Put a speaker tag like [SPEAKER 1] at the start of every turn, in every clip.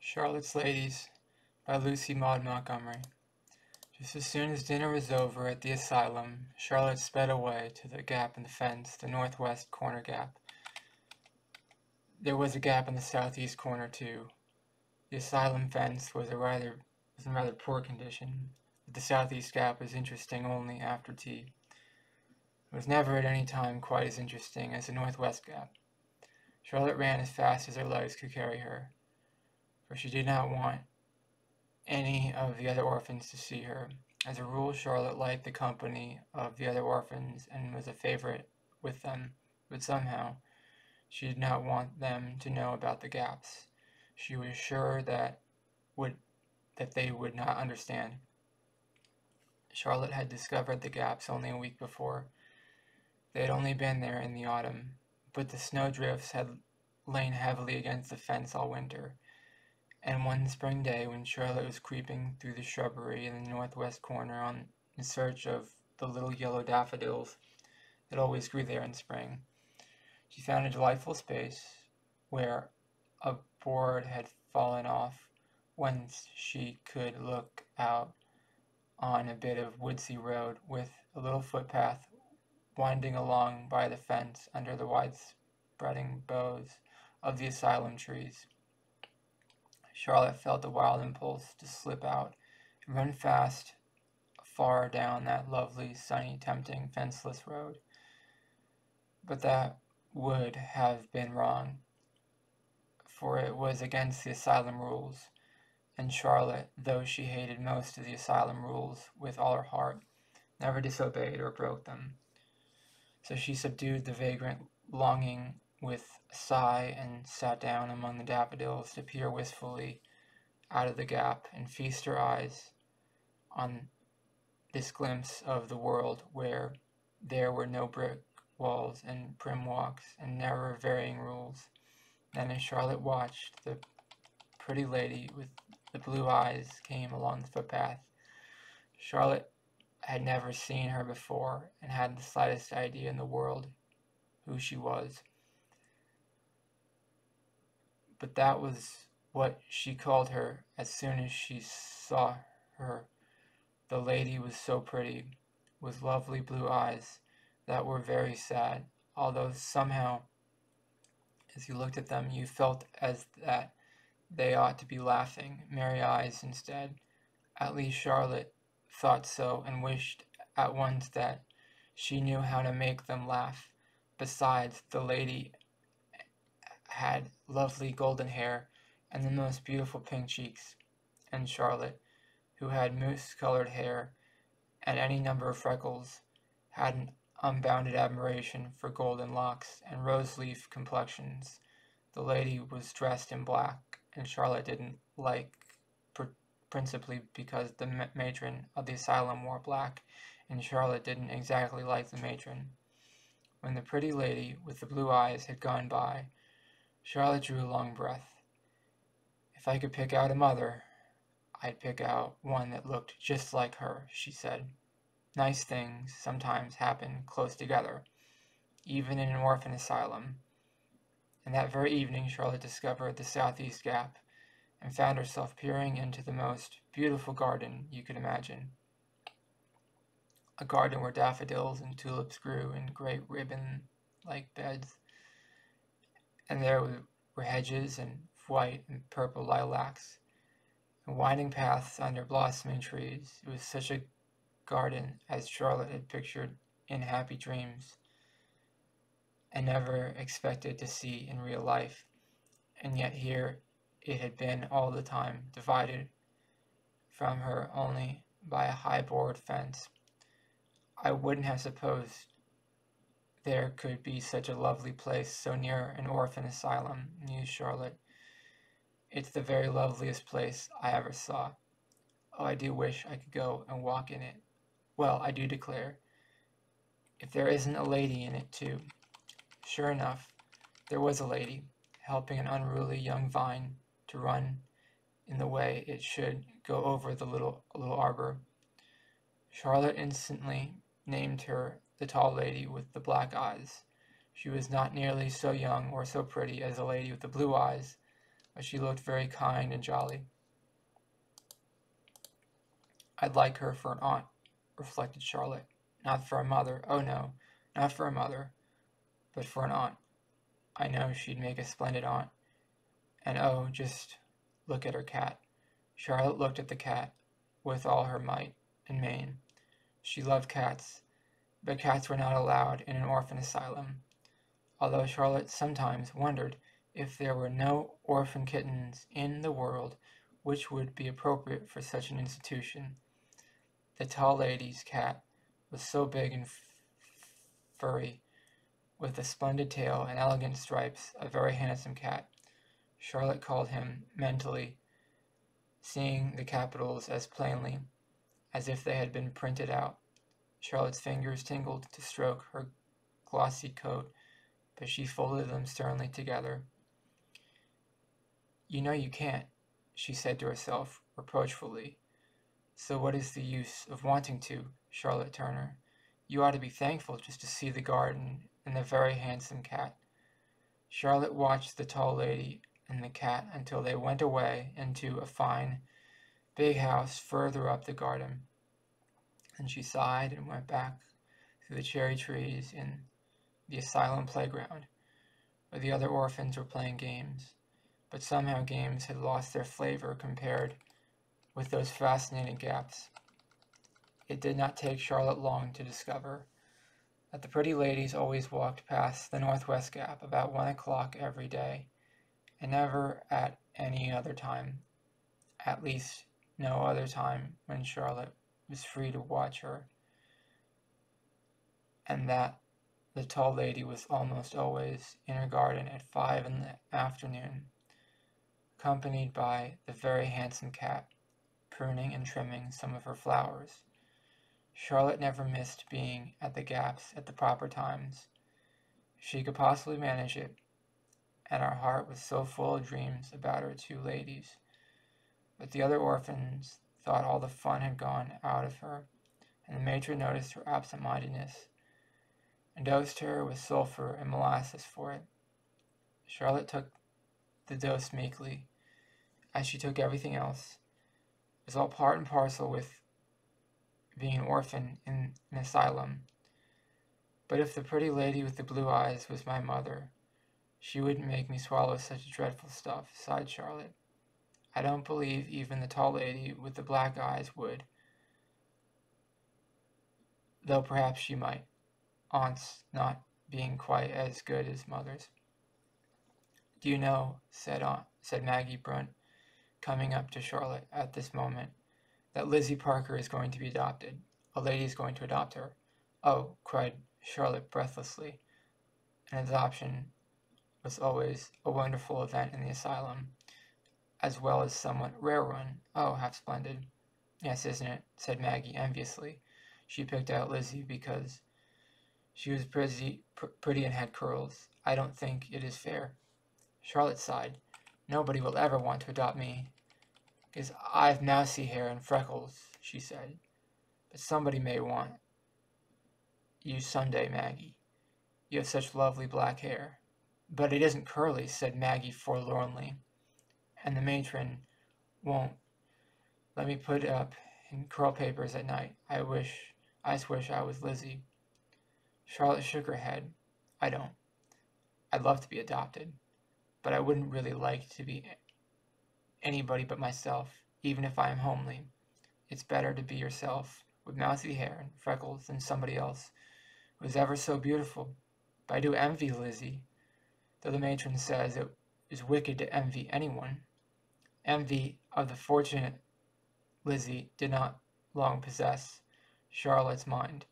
[SPEAKER 1] Charlotte's Ladies by Lucy Maud Montgomery. Just as soon as dinner was over at the asylum, Charlotte sped away to the gap in the fence, the northwest corner gap. There was a gap in the southeast corner, too. The asylum fence was in rather poor condition, but the southeast gap was interesting only after tea. It was never at any time quite as interesting as the northwest gap. Charlotte ran as fast as her legs could carry her, for she did not want any of the other orphans to see her. As a rule, Charlotte liked the company of the other orphans and was a favorite with them, but somehow she did not want them to know about the gaps. She was sure that they would not understand. Charlotte had discovered the gaps only a week before. They had only been there in the autumn, but the snowdrifts had lain heavily against the fence all winter. And one spring day, when Charlotte was creeping through the shrubbery in the northwest corner in search of the little yellow daffodils that always grew there in spring, she found a delightful space where a board had fallen off, whence she could look out on a bit of woodsy road with a little footpath winding along by the fence under the wide-spreading boughs of the asylum trees. Charlotte felt a wild impulse to slip out and run far down that lovely, sunny, tempting, fenceless road. But that would have been wrong, for it was against the asylum rules, and Charlotte, though she hated most of the asylum rules with all her heart, never disobeyed or broke them. So she subdued the vagrant longing with a sigh and sat down among the daffodils to peer wistfully out of the gap and feast her eyes on this glimpse of the world where there were no brick walls and prim walks and never varying rules. Then as Charlotte watched, the pretty lady with the blue eyes came along the footpath. Charlotte had never seen her before and hadn't the slightest idea in the world who she was. But that was what she called her as soon as she saw her. The lady was so pretty, with lovely blue eyes that were very sad, although somehow, as you looked at them, you felt as that they ought to be laughing, merry eyes instead. At least Charlotte thought so, and wished at once that she knew how to make them laugh. Besides, the lady had lovely golden hair and the most beautiful pink cheeks, and Charlotte, who had mouse-colored hair and any number of freckles, had an unbounded admiration for golden locks and rose-leaf complexions. The lady was dressed in black, and Charlotte didn't like, principally because the matron of the asylum wore black, and Charlotte didn't exactly like the matron. When the pretty lady with the blue eyes had gone by, Charlotte drew a long breath. "If I could pick out a mother, I'd pick out one that looked just like her," she said. "Nice things sometimes happen close together, even in an orphan asylum." And that very evening Charlotte discovered the southeast gap and found herself peering into the most beautiful garden you could imagine. A garden where daffodils and tulips grew in great ribbon-like beds, and there were hedges and white and purple lilacs, and winding paths under blossoming trees. It was such a garden as Charlotte had pictured in happy dreams, and never expected to see in real life, and yet here it had been all the time, divided from her only by a high board fence. "I wouldn't have supposed there could be such a lovely place so near an orphan asylum," mused Charlotte. "It's the very loveliest place I ever saw. Oh, I do wish I could go and walk in it. Well, I do declare, if there isn't a lady in it too." Sure enough, there was a lady, helping an unruly young vine to run in the way it should go over the little arbor. Charlotte instantly named her the tall lady with the black eyes. She was not nearly so young or so pretty as the lady with the blue eyes, but she looked very kind and jolly. I'd like her for an aunt, reflected Charlotte. Not for a mother, oh no, not for a mother, but for an aunt. I know she'd make a splendid aunt. And oh, just look at her cat. Charlotte looked at the cat with all her might and main. She loved cats, but cats were not allowed in an orphan asylum, although Charlotte sometimes wondered if there were no orphan kittens in the world which would be appropriate for such an institution. The tall lady's cat was so big and furry, with a splendid tail and elegant stripes, a very handsome cat. Charlotte called him mentally, seeing the capitals as plainly as if they had been printed out. Charlotte's fingers tingled to stroke her glossy coat, but she folded them sternly together. You know you can't, she said to herself reproachfully. So what is the use of wanting to, Charlotte Turner? You ought to be thankful just to see the garden and the very handsome cat. Charlotte watched the tall lady and the cat until they went away into a fine, big house further up the garden. And she sighed and went back through the cherry trees in the asylum playground, where the other orphans were playing games. But somehow games had lost their flavor compared with those fascinating gaps. It did not take Charlotte long to discover that the pretty ladies always walked past the Northwest Gap about 1 o'clock every day, and never at any other time, at least no other time when Charlotte was free to watch her, and that the tall lady was almost always in her garden at 5 in the afternoon, accompanied by the very handsome cat, pruning and trimming some of her flowers. Charlotte never missed being at the gaps at the proper times, if she could possibly manage it, and her heart was so full of dreams about her two ladies. But the other orphans thought all the fun had gone out of her, and the matron noticed her absent-mindedness, and dosed her with sulphur and molasses for it. Charlotte took the dose meekly, as she took everything else. It was all part and parcel with being an orphan in an asylum. But if the pretty lady with the blue eyes was my mother, she wouldn't make me swallow such dreadful stuff, sighed Charlotte. I don't believe even the tall lady with the black eyes would, though perhaps she might, aunts not being quite as good as mothers. Do you know, said Maggie Brunt, coming up to Charlotte at this moment, that Lizzie Parker is going to be adopted. A lady is going to adopt her. Oh, cried Charlotte breathlessly. An adoption was always a wonderful event in the asylum, as well as somewhat rare one. Oh, how splendid. Yes, isn't it? Said Maggie enviously. She picked out Lizzie because she was pretty and had curls. I don't think it is fair. Charlotte sighed. Nobody will ever want to adopt me, because I've mousy hair and freckles, she said. But somebody may want you someday, Maggie. You have such lovely black hair. But it isn't curly, said Maggie forlornly. And the matron won't let me put up in curl papers at night. I wish I was Lizzie. Charlotte shook her head. I don't. I'd love to be adopted, but I wouldn't really like to be anybody but myself, even if I am homely. It's better to be yourself, with mousy hair and freckles, than somebody else who is ever so beautiful. But I do envy Lizzie, though the matron says it is wicked to envy anyone. Envy of the fortunate Lizzie did not long possess Charlotte's mind.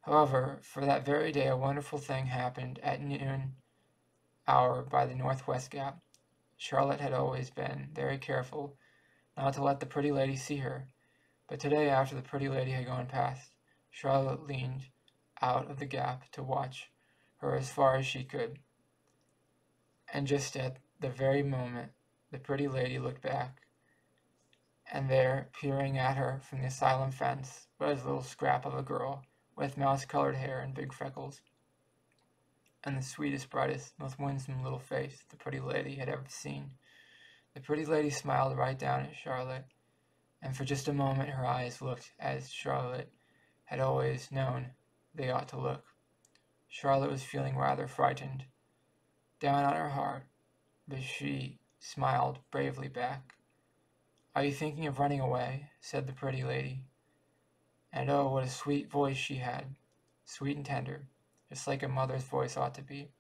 [SPEAKER 1] However, for that very day a wonderful thing happened at noon hour by the Northwest Gap. Charlotte had always been very careful not to let the pretty lady see her, but today, after the pretty lady had gone past, Charlotte leaned out of the gap to watch her as far as she could. And just at the very moment the pretty lady looked back, and there, peering at her from the asylum fence, was a little scrap of a girl with mouse-colored hair and big freckles, and the sweetest, brightest, most winsome little face the pretty lady had ever seen. The pretty lady smiled right down at Charlotte, and for just a moment her eyes looked as Charlotte had always known they ought to look. Charlotte was feeling rather frightened, down on her heart, but she smiled bravely back. "Are you thinking of running away?" said the pretty lady. And oh, what a sweet voice she had, sweet and tender, just like a mother's voice ought to be.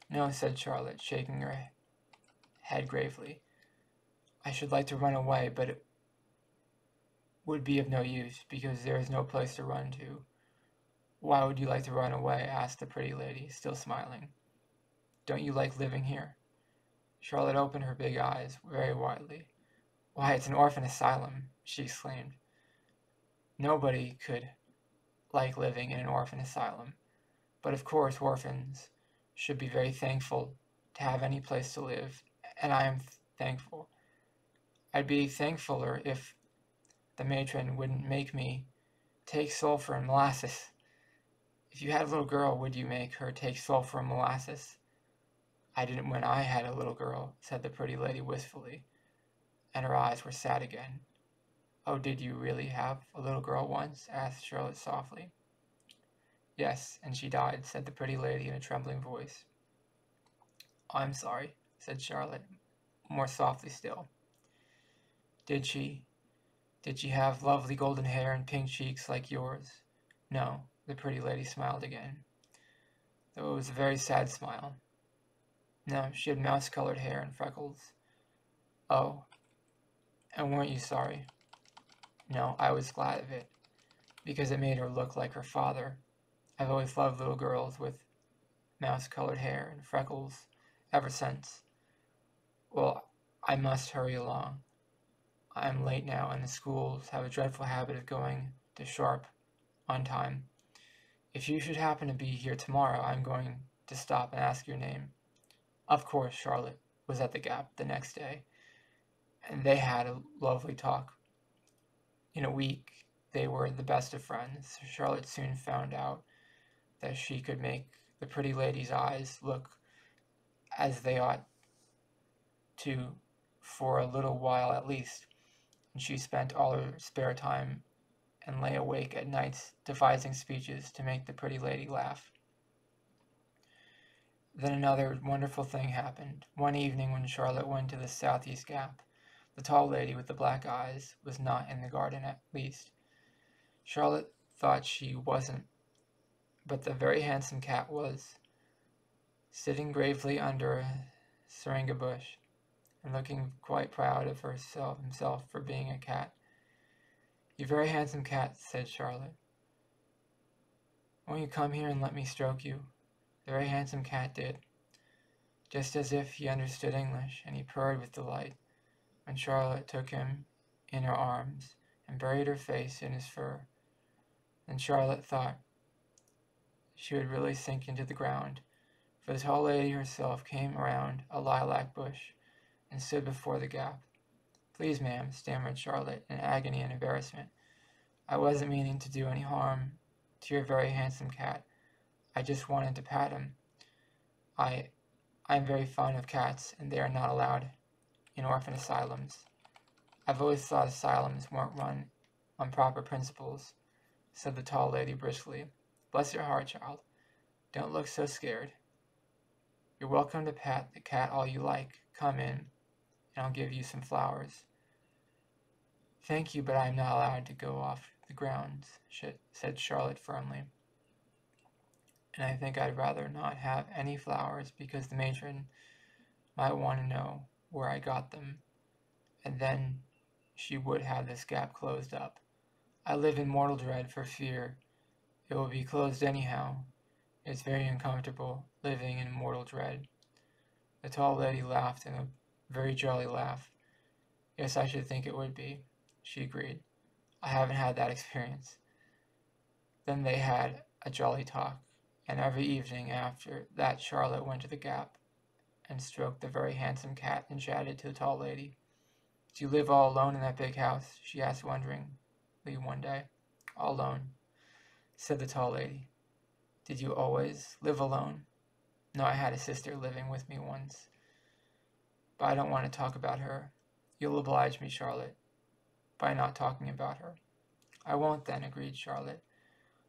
[SPEAKER 1] "No," said Charlotte, shaking her head gravely. "I should like to run away, but it would be of no use, because there is no place to run to." "Why would you like to run away?" asked the pretty lady, still smiling. "Don't you like living here?" Charlotte opened her big eyes very widely. "Why, it's an orphan asylum!" she exclaimed. "Nobody could like living in an orphan asylum, but of course orphans should be very thankful to have any place to live, and I am thankful. I'd be thankfuller if the matron wouldn't make me take sulphur and molasses." "If you had a little girl, would you make her take sulphur and molasses?" "I didn't when I had a little girl," said the pretty lady wistfully, and her eyes were sad again. "Oh, did you really have a little girl once?" asked Charlotte softly. "Yes, and she died," said the pretty lady in a trembling voice. "Oh, I'm sorry," said Charlotte, more softly still. Did she have lovely golden hair and pink cheeks like yours?" "No," the pretty lady smiled again, though it was a very sad smile. "No, she had mouse-colored hair and freckles." "Oh, and weren't you sorry?" "No, I was glad of it, because it made her look like her father. I've always loved little girls with mouse-colored hair and freckles ever since. Well, I must hurry along. I am late now, and the schools have a dreadful habit of going to sharp on time. If you should happen to be here tomorrow, I'm going to stop and ask your name." Of course, Charlotte was at the Gap the next day, and they had a lovely talk. In a week, they were the best of friends. Charlotte soon found out that she could make the pretty lady's eyes look as they ought to for a little while at least, and she spent all her spare time and lay awake at nights devising speeches to make the pretty lady laugh. Then another wonderful thing happened. One evening when Charlotte went to the Southeast Gap, the tall lady with the black eyes was not in the garden at least. Charlotte thought she wasn't, but the very handsome cat was, sitting gravely under a syringa bush, and looking quite proud of himself for being a cat. "You very handsome cat," said Charlotte. "Won't you come here and let me stroke you?" The very handsome cat did, just as if he understood English, and he purred with delight when Charlotte took him in her arms and buried her face in his fur. Then Charlotte thought she would really sink into the ground, for the tall lady herself came around a lilac bush and stood before the Gap. "Please, ma'am," stammered Charlotte in agony and embarrassment, "I wasn't meaning to do any harm to your very handsome cat. I just wanted to pat him. I'm very fond of cats, and they are not allowed in orphan asylums." "I've always thought asylums weren't run on proper principles," said the tall lady briskly. "Bless your heart, child, don't look so scared. You're welcome to pat the cat all you like. Come in, and I'll give you some flowers." "Thank you, but I am not allowed to go off the grounds," said Charlotte firmly. "And I think I'd rather not have any flowers, because the matron might want to know where I got them, and then she would have this Gap closed up. I live in mortal dread for fear it will be closed anyhow. It's very uncomfortable living in mortal dread." The tall lady laughed in a very jolly laugh. "Yes, I should think it would be," she agreed. "I haven't had that experience." Then they had a jolly talk, and every evening after that Charlotte went to the Gap and stroked the very handsome cat and chatted to the tall lady. "Do you live all alone in that big house?" she asked wonderingly one day. "All alone," said the tall lady. "Did you always live alone?" "No, I had a sister living with me once." but I don't want to talk about her. You'll oblige me, Charlotte, by not talking about her." "I won't then," agreed Charlotte.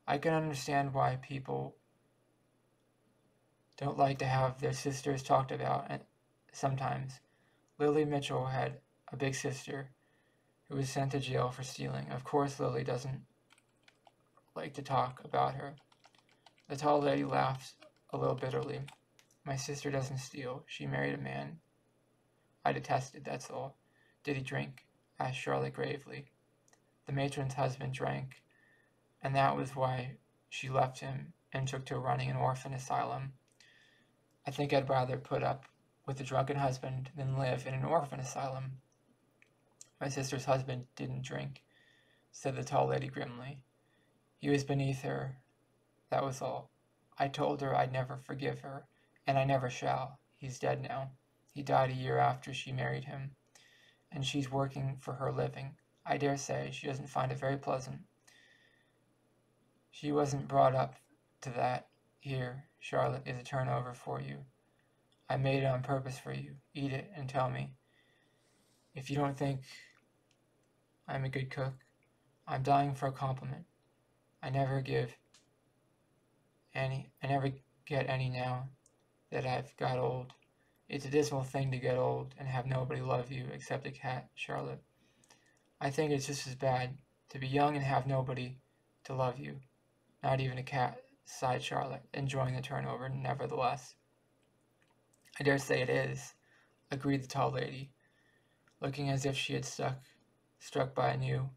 [SPEAKER 1] "I can understand why people don't like to have their sisters talked about sometimes. Lily Mitchell had a big sister who was sent to jail for stealing. Of course Lily doesn't like to talk about her." The tall lady laughed a little bitterly. "My sister doesn't steal. She married a man I detested, that's all." "Did he drink?" asked Charlotte gravely. "The matron's husband drank, and that was why she left him and took to running an orphan asylum. I think I'd rather put up with a drunken husband than live in an orphan asylum." "My sister's husband didn't drink," said the tall lady grimly. "He was beneath her, that was all. I told her I'd never forgive her, and I never shall. He's dead now. He died a year after she married him, and she's working for her living. I dare say she doesn't find it very pleasant. She wasn't brought up to that. Here, Charlotte, is a turnover for you. I made it on purpose for you. Eat it and tell me if you don't think I'm a good cook. I'm dying for a compliment. I never get any now that I've got old. It's a dismal thing to get old and have nobody love you except a cat, Charlotte. I think it's just as bad to be young and have nobody to love you. Not even a cat," sighed Charlotte, enjoying the turnover nevertheless. "I dare say it is," agreed the tall lady, looking as if she had struck by a new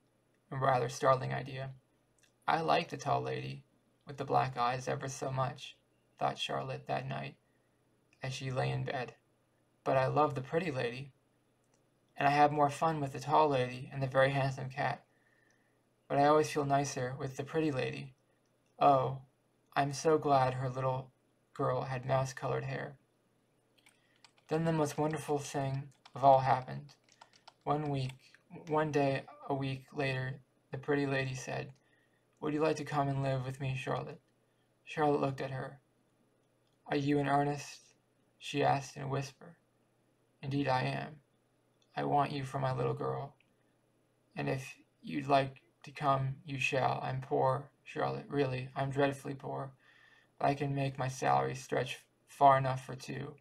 [SPEAKER 1] and rather startling idea. "I like the tall lady with the black eyes ever so much," thought Charlotte that night as she lay in bed. "But I love the pretty lady, and I have more fun with the tall lady and the very handsome cat. But I always feel nicer with the pretty lady. Oh, I'm so glad her little girl had mouse-colored hair." Then the most wonderful thing of all happened. One day a week later, the pretty lady said, "Would you like to come and live with me, Charlotte?" Charlotte looked at her. "Are you in earnest?" she asked in a whisper. "Indeed I am. I want you for my little girl. And if you'd like to come, you shall. I'm poor, Charlotte, really, I'm dreadfully poor, but I can make my salary stretch far enough for two,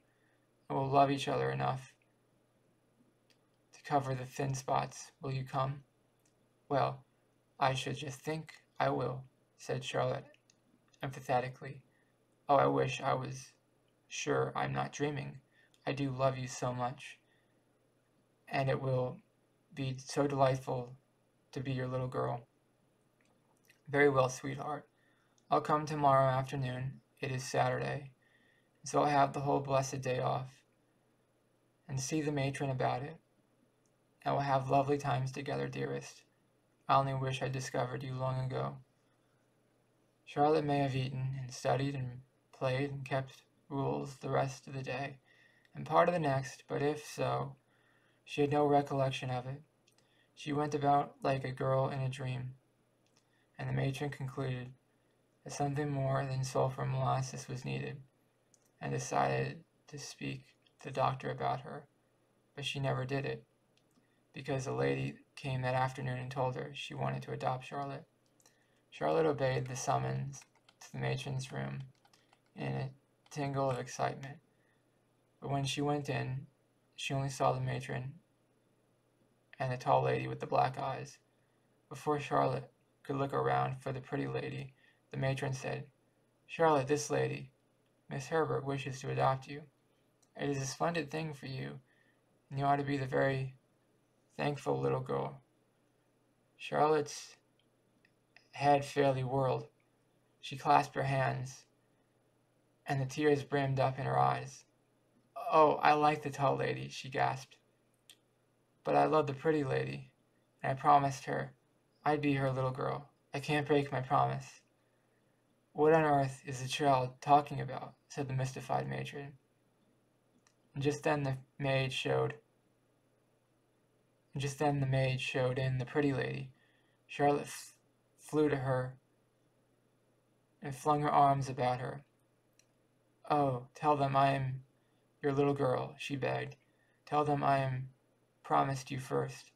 [SPEAKER 1] and we'll love each other enough to cover the thin spots. Will you come?" "Well, I should just think I will," said Charlotte emphatically. "Oh, I wish I was sure I'm not dreaming. I do love you so much, and it will be so delightful to be your little girl." "Very well, sweetheart. I'll come tomorrow afternoon. It is Saturday, so I'll have the whole blessed day off, and see the matron about it, and we'll have lovely times together, dearest. I only wish I'd discovered you long ago." Charlotte may have eaten and studied and played and kept rules the rest of the day and part of the next, but if so, she had no recollection of it. She went about like a girl in a dream, and the matron concluded that something more than sulphur and molasses was needed, and decided to speak to the doctor about her, but she never did it, because a lady came that afternoon and told her she wanted to adopt Charlotte. Charlotte obeyed the summons to the matron's room in a tingle of excitement, but when she went in, she only saw the matron and the tall lady with the black eyes. Before Charlotte could look around for the pretty lady, the matron said, "Charlotte, this lady, Miss Herbert, wishes to adopt you. It is a splendid thing for you, and you ought to be the very thankful little girl." Charlotte's head fairly whirled. She clasped her hands, and the tears brimmed up in her eyes. "Oh, I like the tall lady," she gasped, "but I love the pretty lady, and I promised her I'd be her little girl. I can't break my promise." "What on earth is the child talking about?" said the mystified matron. And just then the maid showed in the pretty lady. Charlotte flew to her and flung her arms about her. "Oh, tell them I am your little girl," she begged. Tell them I am promised you first.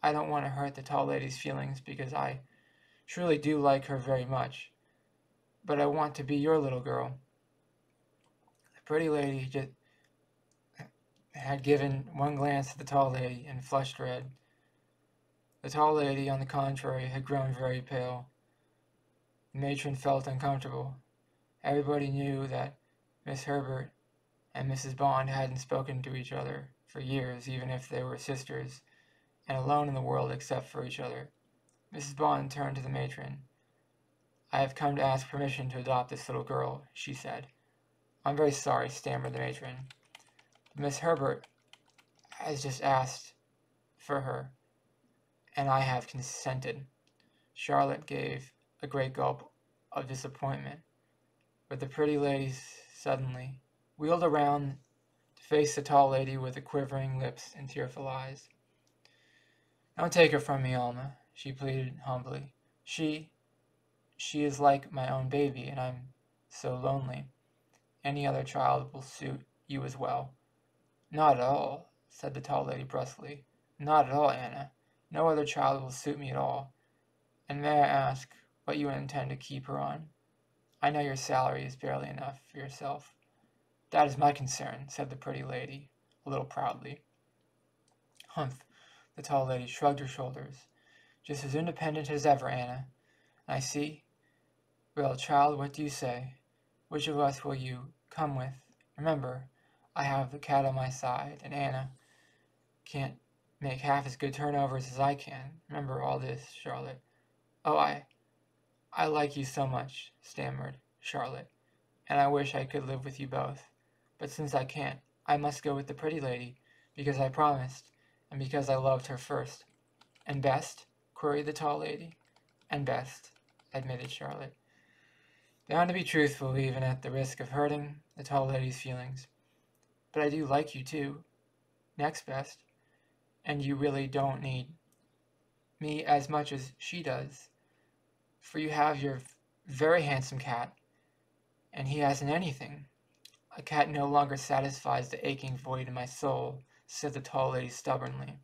[SPEAKER 1] I don't want to hurt the tall lady's feelings because I truly do like her very much, but I want to be your little girl." The pretty lady just had given one glance at the tall lady and flushed red. The tall lady, on the contrary, had grown very pale. The matron felt uncomfortable. Everybody knew that Miss Herbert and Mrs. Bond hadn't spoken to each other for years, even if they were sisters, and alone in the world except for each other. Mrs. Bond turned to the matron. "I have come to ask permission to adopt this little girl," she said. "I'm very sorry," stammered the matron. "Miss Herbert has just asked for her, and I have consented." Charlotte gave a great gulp of disappointment, but the pretty lady suddenly wheeled around to face the tall lady with the quivering lips and tearful eyes. "Don't take her from me, Alma," she pleaded humbly. She is like my own baby, and I'm so lonely. Any other child will suit you as well." "Not at all," said the tall lady brusquely. "Not at all, Anna. No other child will suit me at all. And may I ask what you intend to keep her on? I know your salary is barely enough for yourself." "That is my concern," said the pretty lady, a little proudly. "Humph!" The tall lady shrugged her shoulders. "Just as independent as ever, Anna. I see. Well, child, what do you say? Which of us will you come with? Remember, I have the cat on my side, and Anna can't make half as good turnovers as I can. Remember all this, Charlotte." "Oh, I like you so much," stammered Charlotte, "and I wish I could live with you both. But since I can't, I must go with the pretty lady, because I promised, and because I loved her first." "And best?" queried the tall lady. "And best," admitted Charlotte. Bound to be truthful, even at the risk of hurting the tall lady's feelings. "But I do like you too. Next best. And you really don't need me as much as she does, for you have your very handsome cat, and he hasn't anything." "A cat no longer satisfies the aching void in my soul," said the tall lady stubbornly.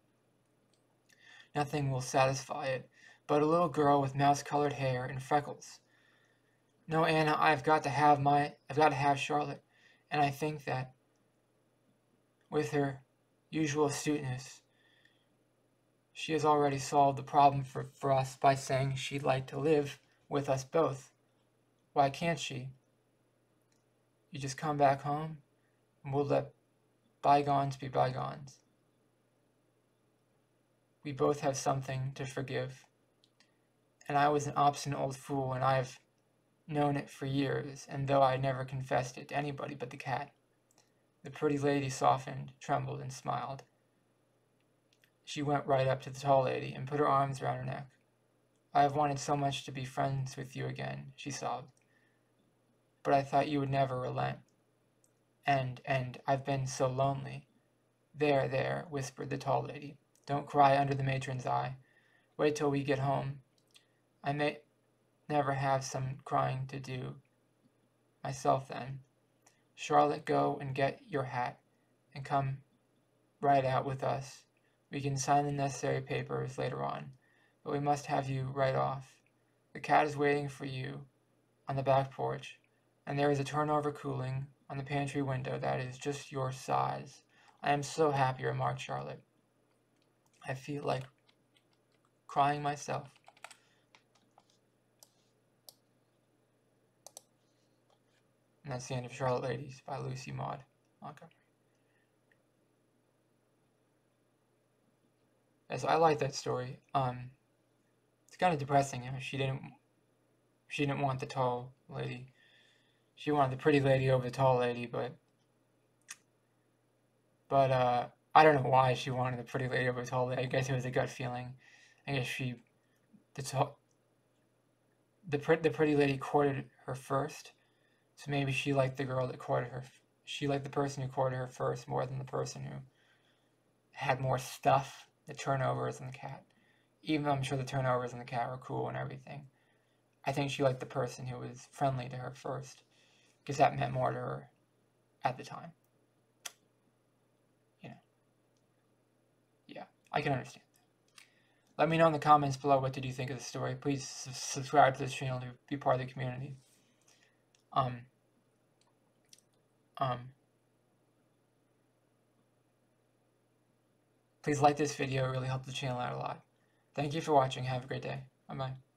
[SPEAKER 1] "Nothing will satisfy it but a little girl with mouse-colored hair and freckles. No, Anna, I've got to have Charlotte, and I think that with her usual astuteness, she has already solved the problem for us by saying she'd like to live with us both. Why can't she? You just come back home, and we'll let bygones be bygones. We both have something to forgive. And I was an obstinate old fool, and I've known it for years, and though I never confessed it to anybody but the cat." The pretty lady softened, trembled, and smiled. She went right up to the tall lady and put her arms around her neck. "I have wanted so much to be friends with you again," she sobbed. "But I thought you would never relent. And I've been so lonely." There," whispered the tall lady. "Don't cry under the matron's eye. Wait till we get home. I may never have some crying to do myself then. Charlotte, go and get your hat, and come right out with us. We can sign the necessary papers later on, but we must have you right off. The cat is waiting for you on the back porch, and there is a turnover cooling on the pantry window that is just your size." "I am so happy," remarked Charlotte. "I feel like crying myself." And that's the end of Charlotte Ladies by Lucy Maud Montgomery. Yes, I like that story. It's kind of depressing. She didn't want the tall lady. She wanted the pretty lady over the tall lady, but I don't know why she wanted the pretty lady over the tall lady. I guess it was a gut feeling. I guess the pretty lady courted her first, so maybe she liked the girl that courted her. She liked the person who courted her first more than the person who had more stuff, the turnovers and the cat. Even though I'm sure the turnovers and the cat were cool and everything, I think she liked the person who was friendly to her first, because that meant more to her at the time. You know. I can understand. Let me know in the comments below what did you think of the story. Please subscribe to this channel to be part of the community. Please like this video. It really helps the channel out a lot. Thank you for watching. Have a great day. Bye-bye.